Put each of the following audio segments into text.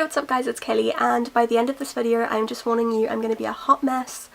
what's up guys, it's Kelly, and by the end of this video I'm just warning you I'm going to be a hot mess,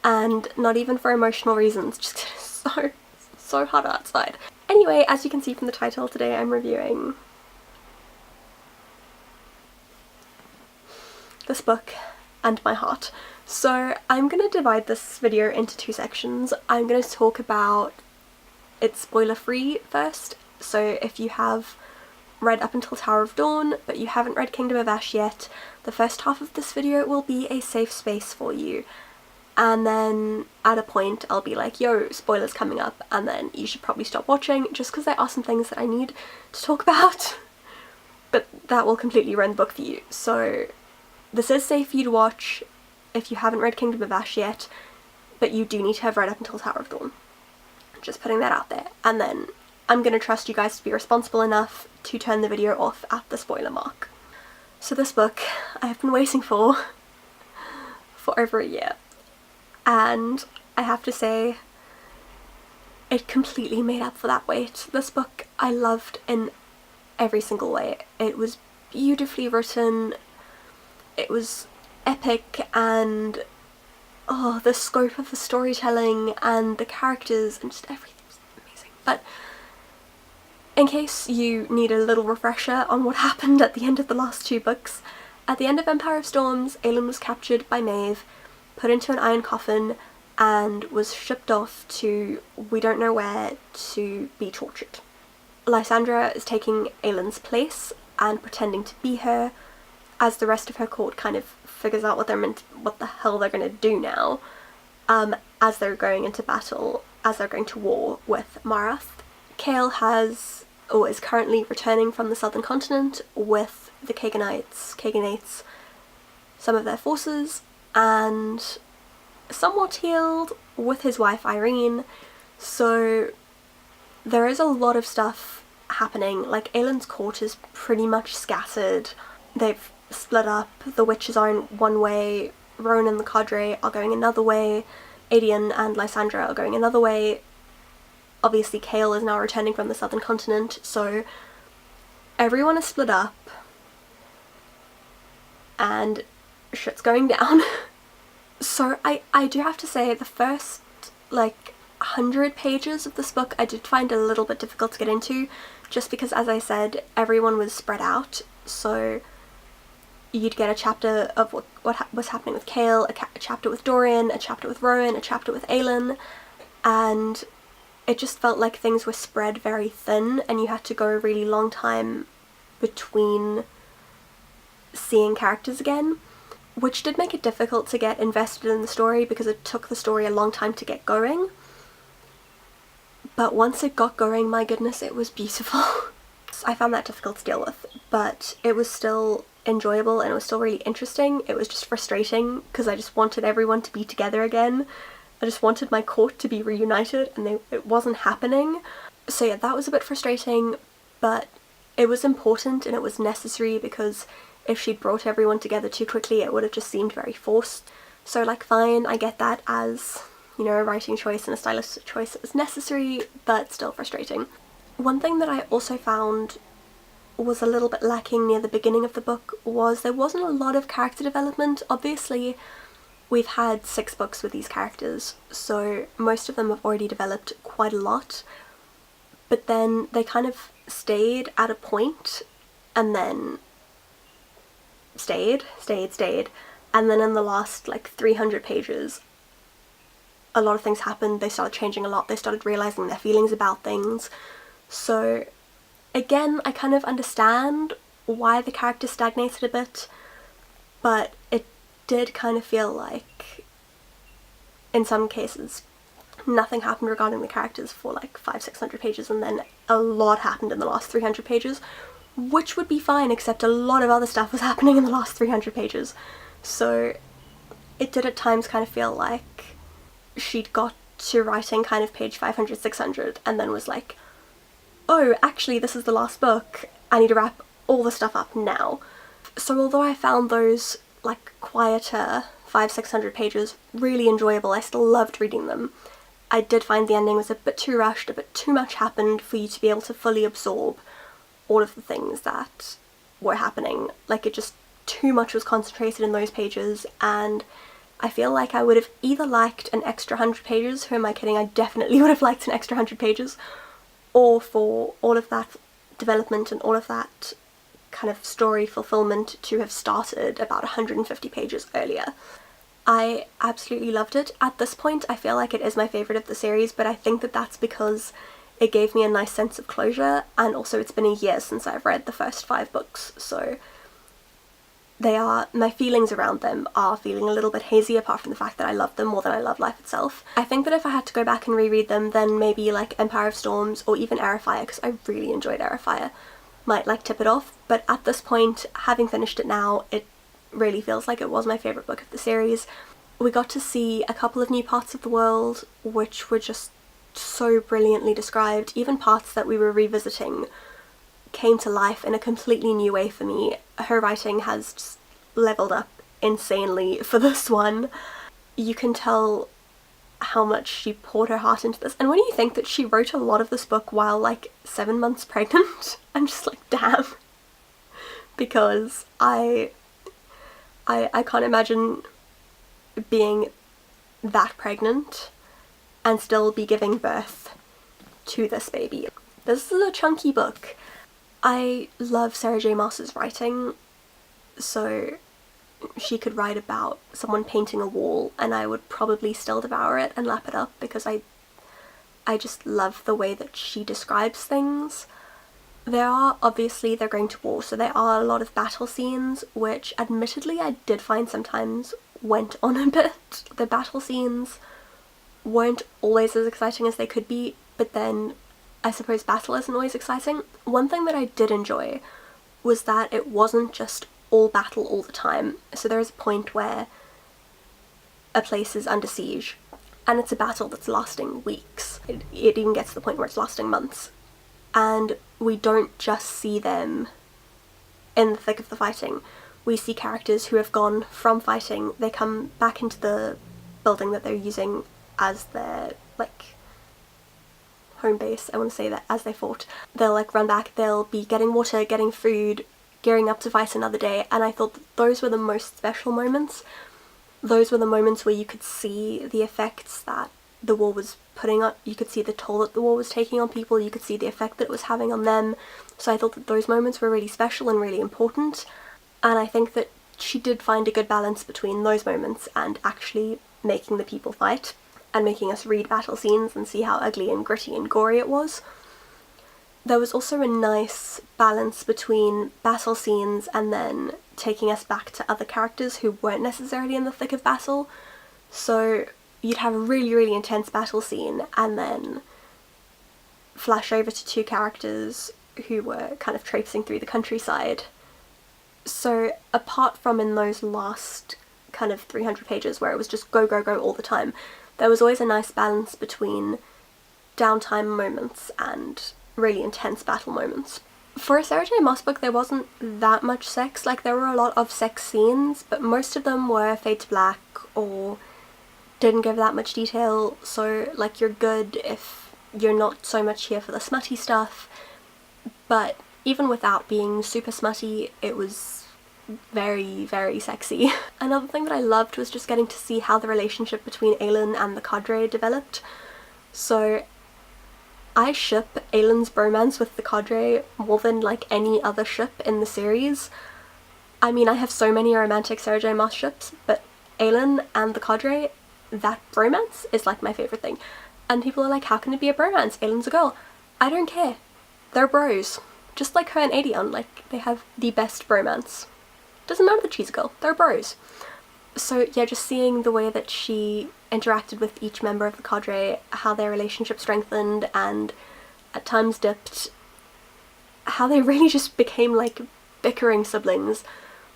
and not even for emotional reasons, just 'cause it's so hot outside. Anyway, as you can see from the title, today I'm reviewing this book and my heart. So I'm going to divide this video into two sections. I'm going to talk about it spoiler free first, so if you have read up until Tower of Dawn but you haven't read Kingdom of Ash yet, the first half of this video will be a safe space for you, and then at a point I'll be like, yo, spoilers coming up, and then you should probably stop watching just because there are some things that I need to talk about, but that will completely ruin the book for you. So this is safe for you to watch if you haven't read Kingdom of Ash yet, but you do need to have read up until Tower of Dawn. Just putting that out there. And then I'm going to trust you guys to be responsible enough to turn the video off at the spoiler mark. So this book I have been waiting for over a year, and I have to say it completely made up for that wait. This book I loved in every single way. It was beautifully written, it was epic, and oh, the scope of the storytelling and the characters and just everything was amazing. But in case you need a little refresher on what happened at the end of the last two books, at the end of Empire of Storms, Aelin was captured by Maeve, put into an iron coffin, and was shipped off to we don't know where to be tortured. Lysandra is taking Aelin's place and pretending to be her, as the rest of her court kind of figures out what the hell they're going to do now, as they're going into battle, as they're going to war with Marath. Chaol is currently returning from the southern continent with the Kaganates, some of their forces, and somewhat healed with his wife Irene. So there is a lot of stuff happening. Like, Aelin's court is pretty much scattered. They've split up. The witches are in one way, Rowan and the cadre are going another way, Aedion and Lysandra are going another way. Obviously Chaol is now returning from the southern continent, so everyone is split up and shit's going down. So I do have to say, the first like 100 pages of this book I did find a little bit difficult to get into, just because, as I said, everyone was spread out. So you'd get a chapter of what was happening with Chaol, a chapter with Dorian, a chapter with Rowan, a chapter with Aelin, and it just felt like things were spread very thin and you had to go a really long time between seeing characters again, which did make it difficult to get invested in the story because it took the story a long time to get going. But once it got going, my goodness, it was beautiful. I found that difficult to deal with, but it was still enjoyable and it was still really interesting. It was just frustrating because I just wanted everyone to be together again. I just wanted my court to be reunited, and it wasn't happening. So yeah, that was a bit frustrating, but it was important and it was necessary, because if she'd brought everyone together too quickly it would have just seemed very forced. So like, fine, I get that as, you know, a writing choice and a stylistic choice. It was necessary, but still frustrating. One thing that I also found was a little bit lacking near the beginning of the book was there wasn't a lot of character development. Obviously we've had 6 books with these characters, so most of them have already developed quite a lot, but then they kind of stayed at a point and then stayed, and then in the last like 300 pages a lot of things happened. They started changing a lot, they started realising their feelings about things. So again, I kind of understand why the character stagnated a bit, but it did kind of feel like in some cases nothing happened regarding the characters for like 500-600 pages, and then a lot happened in the last 300 pages, which would be fine, except a lot of other stuff was happening in the last 300 pages. So it did at times kind of feel like she'd got to writing kind of page 500-600 and then was like, oh, actually this is the last book, I need to wrap all the stuff up now. So although I found those like quieter 500-600 pages really enjoyable, I still loved reading them, I did find the ending was a bit too rushed, a bit too much happened for you to be able to fully absorb all of the things that were happening. Like, it just too much was concentrated in those pages, and I feel like I would have either liked an extra 100 pages, who am I kidding, I definitely would have liked an extra 100 pages, or for all of that development and all of that kind of story fulfillment to have started about 150 pages earlier. I absolutely loved it. At this point, I feel like it is my favourite of the series, but I think that that's because it gave me a nice sense of closure, and also it's been a year since I've read the first 5 books, so my feelings around them are feeling a little bit hazy, apart from the fact that I love them more than I love life itself. I think that if I had to go back and reread them, then maybe like Empire of Storms or even Air of Fire, because I really enjoyed Air of Fire, might like tip it off, but at this point, having finished it now, it really feels like it was my favourite book of the series. We got to see a couple of new parts of the world, which were just so brilliantly described. Even parts that we were revisiting came to life in a completely new way for me. Her writing has just leveled up insanely for this one. You can tell how much she poured her heart into this, and when you think that she wrote a lot of this book while like 7 months pregnant, I'm just like, damn. Because I can't imagine being that pregnant and still be giving birth to this baby. This is a chunky book. I love Sarah J Maas's writing, so she could write about someone painting a wall and I would probably still devour it and lap it up, because I just love the way that she describes things. They're going to war, so there are a lot of battle scenes, which admittedly I did find sometimes went on a bit. The battle scenes weren't always as exciting as they could be, but then I suppose battle isn't always exciting. One thing that I did enjoy was that it wasn't just all battle all the time. So there is a point where a place is under siege and it's a battle that's lasting weeks. It even gets to the point where it's lasting months. And we don't just see them in the thick of the fighting. We see characters who have gone from fighting, they come back into the building that they're using as their, like, home base, I want to say, that as they fought. They'll like run back, they'll be getting water, getting food, gearing up to fight another day, and I thought that those were the most special moments. Those were the moments where you could see the effects that the war was putting on, you could see the toll that the war was taking on people, you could see the effect that it was having on them. So I thought that those moments were really special and really important, and I think that she did find a good balance between those moments and actually making the people fight and making us read battle scenes and see how ugly and gritty and gory it was. There was also a nice balance between battle scenes and then taking us back to other characters who weren't necessarily in the thick of battle. So you'd have a really, really intense battle scene and then flash over to 2 characters who were kind of traipsing through the countryside. So apart from in those last kind of 300 pages where it was just go, go, go all the time, there was always a nice balance between downtime moments and really intense battle moments. For a Sarah J Maas book, there wasn't that much sex. Like, there were a lot of sex scenes, but most of them were fade to black or didn't give that much detail, so like you're good if you're not so much here for the smutty stuff. But even without being super smutty, it was very, very sexy. Another thing that I loved was just getting to see how the relationship between Aelin and the cadre developed. So I ship Aelin's bromance with the cadre more than like any other ship in the series. I mean, I have so many romantic Sarah J Maas ships, but Aelin and the cadre, that bromance is like my favourite thing. And people are like, how can it be a bromance? Aelin's a girl. I don't care. They're bros. Just like her and Aedion, like, they have the best bromance. Doesn't matter that she's a girl, they're bros. So yeah, just seeing the way that she interacted with each member of the cadre, how their relationship strengthened and at times dipped, how they really just became like bickering siblings,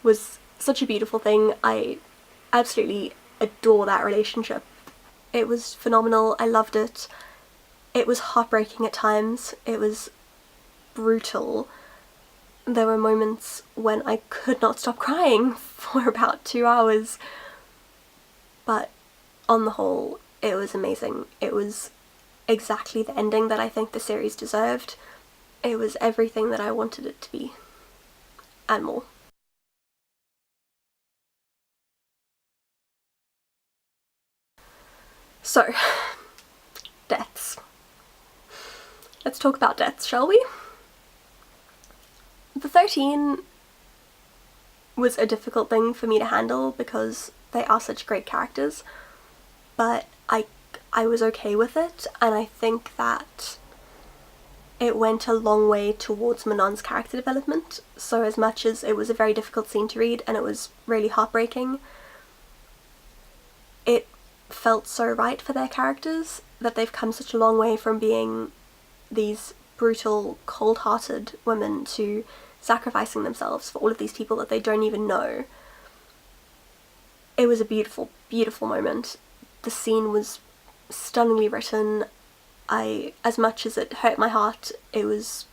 was such a beautiful thing. I absolutely adore that relationship. It was phenomenal, I loved it. It was heartbreaking at times, it was brutal. There were moments when I could not stop crying for about 2 hours, but on the whole, it was amazing. It was exactly the ending that I think the series deserved. It was everything that I wanted it to be, and more. So, deaths. Let's talk about deaths, shall we? The 13 was a difficult thing for me to handle because they are such great characters, but I was okay with it, and I think that it went a long way towards Manon's character development. So as much as it was a very difficult scene to read and it was really heartbreaking, it felt so right for their characters that they've come such a long way from being these brutal, cold-hearted women to sacrificing themselves for all of these people that they don't even know. It was a beautiful, beautiful moment. The scene was stunningly written. As much as it hurt my heart, it was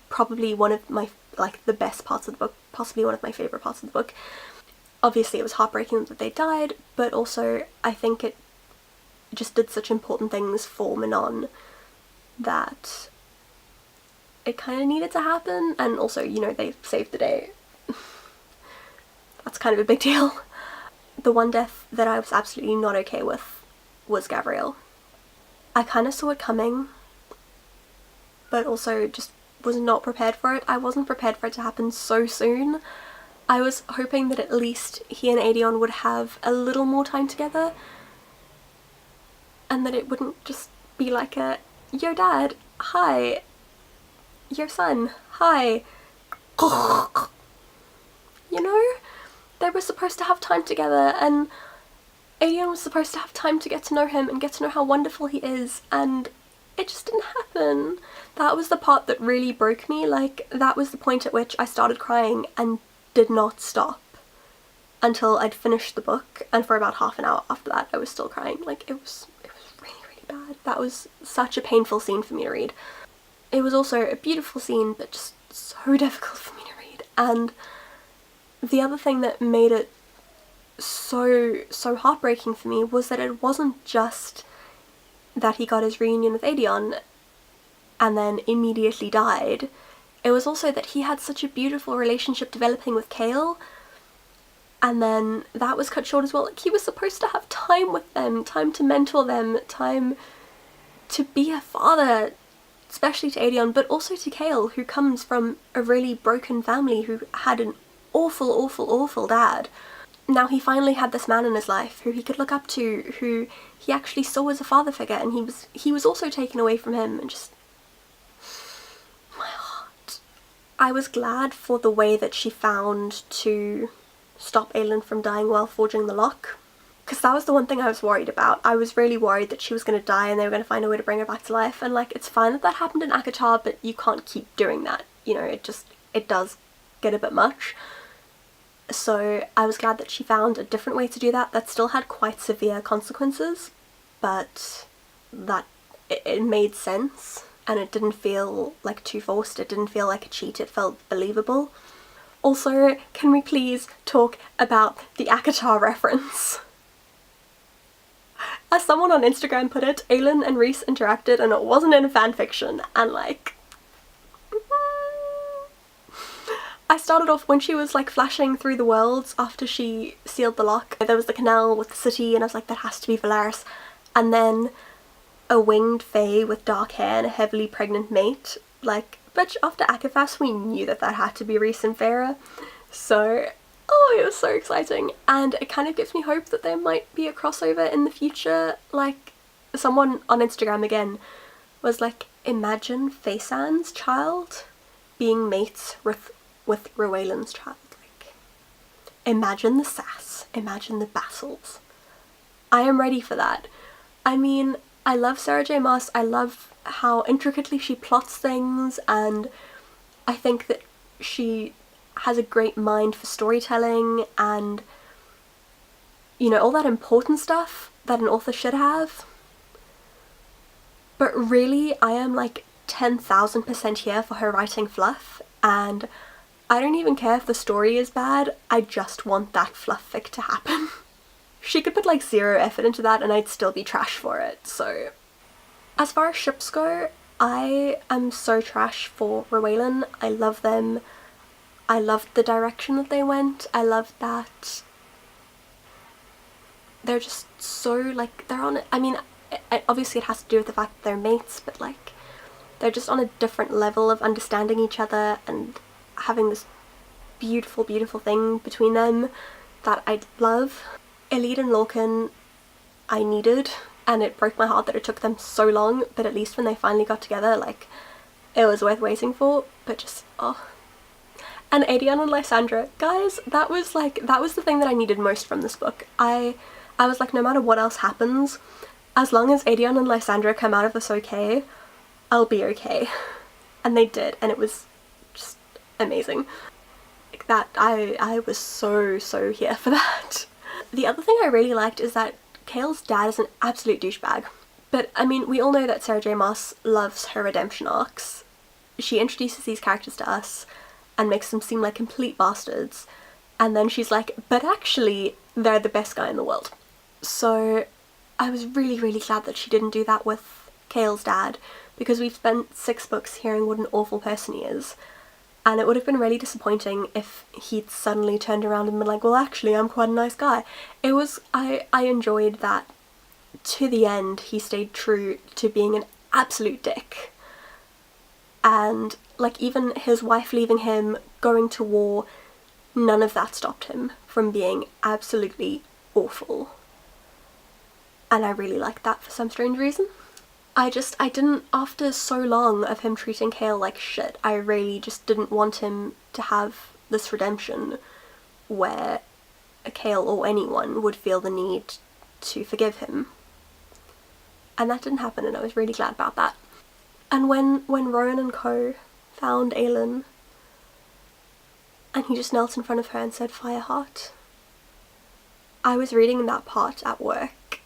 probably one of my, the best parts of the book, possibly one of my favourite parts of the book. Obviously it was heartbreaking that they died, but also I think it just did such important things for Manon that it kind of needed to happen, and also, you know, they saved the day. That's kind of a big deal. The one death that I was absolutely not okay with was Gabrielle. I kind of saw it coming, but also just was not prepared for it. I wasn't prepared for it to happen so soon. I was hoping that at least he and Aedion would have a little more time together, and that it wouldn't just be like a, your dad, hi, your son, hi. You know? They were supposed to have time together, and Aedion was supposed to have time to get to know him and get to know how wonderful he is, and it just didn't happen. That was the part that really broke me. Like, that was the point at which I started crying and did not stop until I'd finished the book, and for about half an hour after that I was still crying. Like, it was really, really bad. That was such a painful scene for me to read. It was also a beautiful scene, but just so difficult for me to read. And the other thing that made it so heartbreaking for me was that it wasn't just that he got his reunion with Aedion and then immediately died. It was also that he had such a beautiful relationship developing with Chaol, and then that was cut short as well. Like, he was supposed to have time with them, time to mentor them, time to be a father, especially to Aedion, but also to Chaol, who comes from a really broken family, who had an awful, awful, awful dad. Now he finally had this man in his life who he could look up to, who he actually saw as a father figure, and he was also taken away from him, and just, my heart. I was glad for the way that she found to stop Aelin from dying while forging the lock, because that was the one thing I was worried about. I was really worried that she was going to die and they were going to find a way to bring her back to life, and like, it's fine that that happened in ACOTAR, but you can't keep doing that, you know, it does get a bit much. So I was glad that she found a different way to do that still had quite severe consequences, but that it made sense, and it didn't feel like too forced, it didn't feel like a cheat, it felt believable. Also, can we please talk about the ACOTAR reference? As someone on Instagram put it, Aelin and Rhys interacted and it wasn't in a fanfiction, and like, I started off when she was like flashing through the worlds after she sealed the lock. There was the canal with the city and I was like, that has to be Velaris. And then a winged fae with dark hair and a heavily pregnant mate. Like, bitch, after Akafas we knew that had to be Rhys and Feyre. So, oh, it was so exciting. And it kind of gives me hope that there might be a crossover in the future. Like, someone on Instagram again was like, imagine Feysan's child being mates with Rowelyn's child. Like, imagine the sass, imagine the bastles. I am ready for that. I mean, I love Sarah J. Maas, I love how intricately she plots things, and I think that she has a great mind for storytelling and, you know, all that important stuff that an author should have. But really, I am like 10,000% here for her writing fluff, and I don't even care if the story is bad, I just want that fluff fic to happen. She could put like 0 effort into that and I'd still be trash for it, so. As far as ships go, I am so trash for Rowelyn. I love them. I loved the direction that they went. I loved that they're just so, like, they're on, I mean, obviously it has to do with the fact that they're mates, but like, they're just on a different level of understanding each other and having this beautiful, beautiful thing between them that I love. Elide and Lorcan, I needed, and it broke my heart that it took them so long, but at least when they finally got together, like, it was worth waiting for. But just, oh. And Adion and Lysandra, guys, that was the thing that I needed most from this book. I was like, no matter what else happens, as long as Adion and Lysandra come out of this okay, I'll be okay. And they did, and it was just amazing. Like that, I was so here for that. The other thing I really liked is that Chaol's dad is an absolute douchebag. But I mean, we all know that Sarah J Maas loves her redemption arcs. She introduces these characters to us and makes them seem like complete bastards, and then she's like, but actually they're the best guy in the world. So I was really, really glad that she didn't do that with Chaol's dad, because we've spent 6 books hearing what an awful person he is, and it would have been really disappointing if he'd suddenly turned around and been like, well actually I'm quite a nice guy. It was, I enjoyed that to the end he stayed true to being an absolute dick. And like, even his wife leaving him, going to war, none of that stopped him from being absolutely awful. And I really liked that for some strange reason. I didn't, after so long of him treating Chaol like shit, I really just didn't want him to have this redemption where Chaol or anyone would feel the need to forgive him. And that didn't happen, and I was really glad about that. And when Rowan and co found Aelin, and he just knelt in front of her and said, Fireheart, I was reading that part at work,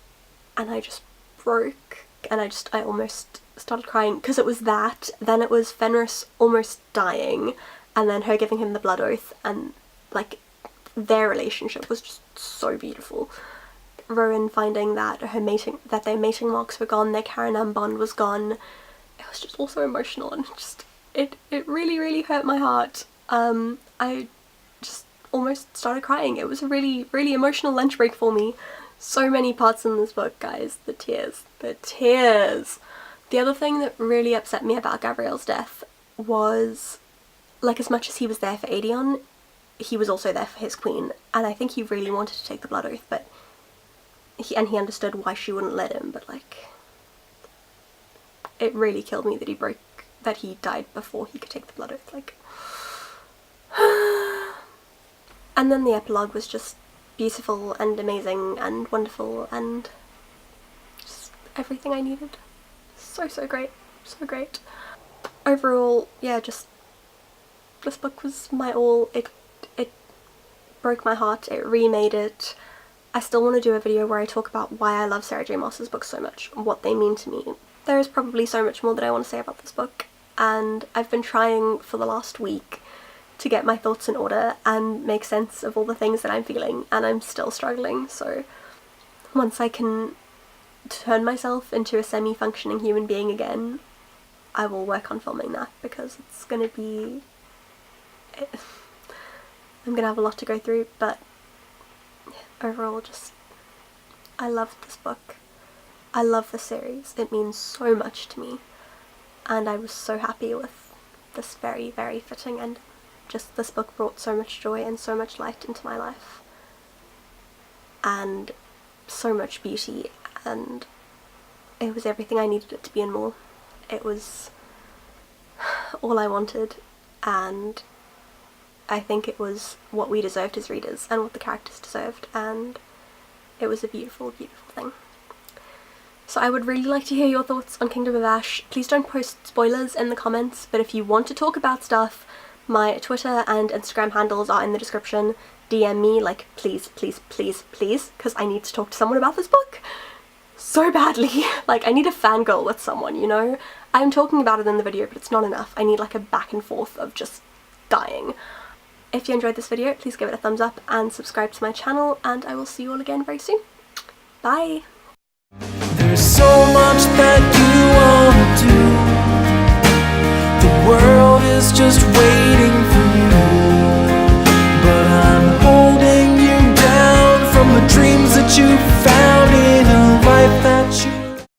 and I just broke, and I almost started crying, because it was that, then it was Fenris almost dying, and then her giving him the blood oath, and like, their relationship was just so beautiful. Rowan finding that their mating marks were gone, their Karanam bond was gone. It was just also emotional, and just it really, really hurt my heart. I just almost started crying. It was a really, really emotional lunch break for me. So many parts in this book, guys. The tears. The tears. The other thing that really upset me about Gabrielle's death was, like, as much as he was there for Adion, he was also there for his queen, and I think he really wanted to take the blood oath, but he understood why she wouldn't let him, but like, it really killed me that he died before he could take the blood oath, like. And then the epilogue was just beautiful and amazing and wonderful and just everything I needed. So great. So great. Overall, yeah, just this book was my all. It broke my heart. It remade it. I still want to do a video where I talk about why I love Sarah J Maas's books so much, what they mean to me. There is probably so much more that I want to say about this book, and I've been trying for the last week to get my thoughts in order and make sense of all the things that I'm feeling, and I'm still struggling, so once I can turn myself into a semi-functioning human being again, I will work on filming that, because it's gonna be... I'm gonna have a lot to go through, but overall, just, I love this book. I love the series. It means so much to me, and I was so happy with this very, very fitting ending. Just, this book brought so much joy and so much light into my life, and so much beauty, and it was everything I needed it to be and more. It was all I wanted, and I think it was what we deserved as readers and what the characters deserved, and it was a beautiful, beautiful thing. So I would really like to hear your thoughts on Kingdom of Ash. Please don't post spoilers in the comments, but if you want to talk about stuff, my Twitter and Instagram handles are in the description. DM me, like, please, please, please, please, because I need to talk to someone about this book so badly. Like, I need a fangirl with someone, you know? I'm talking about it in the video, but it's not enough. I need like a back and forth of just dying. If you enjoyed this video, please give it a thumbs up and subscribe to my channel, and I will see you all again very soon. Bye! There's so much that you want to do. The world is just waiting for you, but I'm holding you down from the dreams that you found.